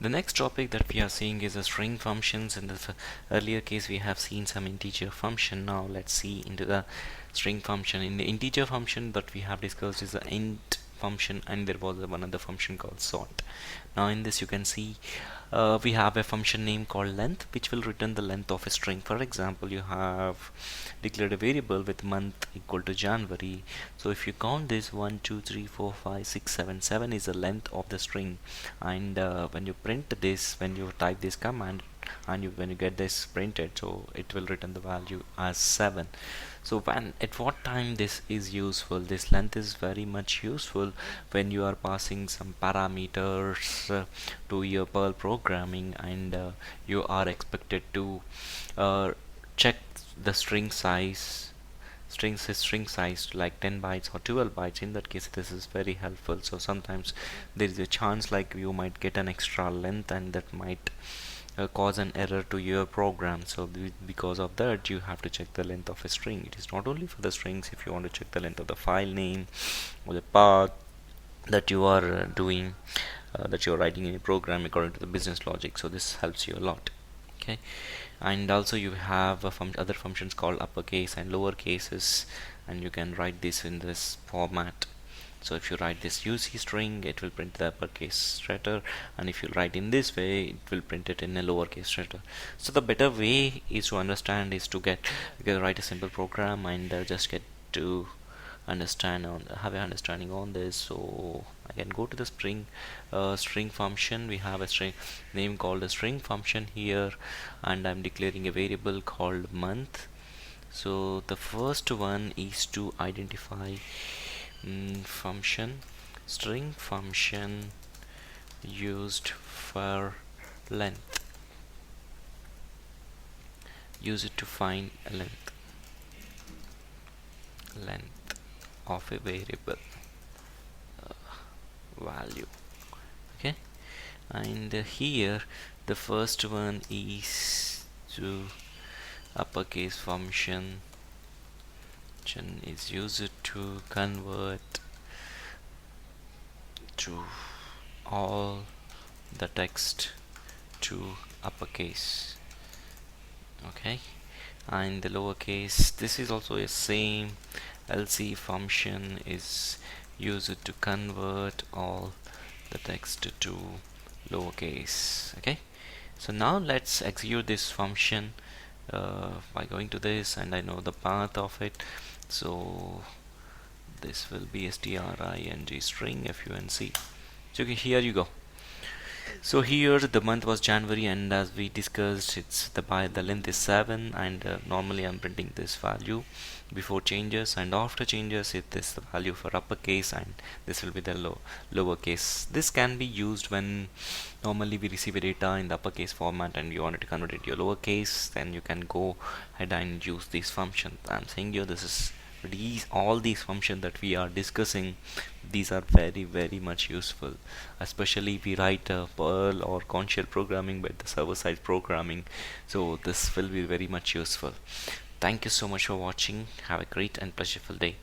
The next topic that we are seeing is the string functions. In the earlier case we have seen some integer function. Now let's see into the string function. In the integer function that we have discussed is the int function, and there was one other function called sort. Now in this you can see we have a function name called length, which will return the length of a string. For example, you have declared a variable with month equal to January. So if you count this 1 2 3 4 5 6 7, 7 is the length of the string. And when you print this, when you type this command and when you get this printed, so it will return the value as 7. So when at what time this is useful, this length is very much useful when you are passing some parameters to your Perl programming, and you are expected to uh, check the string size. String size like 10 bytes or 12 bytes. In that case this is very helpful. So sometimes there is a chance like you might get an extra length, and that might cause an error to your program. So because of that you have to check the length of a string. It is not only for the strings. If you want to check the length of the file name or the path that you are doing, that you are writing in a program according to the business logic, so this helps you a lot. Okay, and also you have other functions called uppercase and lower cases, and you can write this in this format. So if you write this UC string, it will print the uppercase letter, and if you write in this way, it will print it in a lowercase letter. So the better way is to understand is to write a simple program and just get to have an understanding on this. So I can go to the string function. We have a string name called a string function here, and I'm declaring a variable called month. So the first one is to identify function, string function used for length. Use it to find a length of a variable value. Okay, and here the first one is to uppercase function is used to convert to all the text to uppercase. Okay, and the lowercase, this is also a same LC function is used to convert all the text to lowercase. Okay, so now let's execute this function by going to this, and I know the path of it. So this will be string string func. So okay, here you go. So here the month was January, and as we discussed, it's the length is 7, and normally I'm printing this value before changes, and after changes it is the value for uppercase, and this will be the lowercase. This can be used when normally we receive a data in the uppercase format and you wanted to convert it to your lowercase. Then you can go ahead and use these functions. I'm saying here, this is all these functions that we are discussing, these are very much useful, especially if we write Perl or conscious programming by the server-side programming. So this will be very much useful. Thank you so much for watching. Have a great and pleasureful day.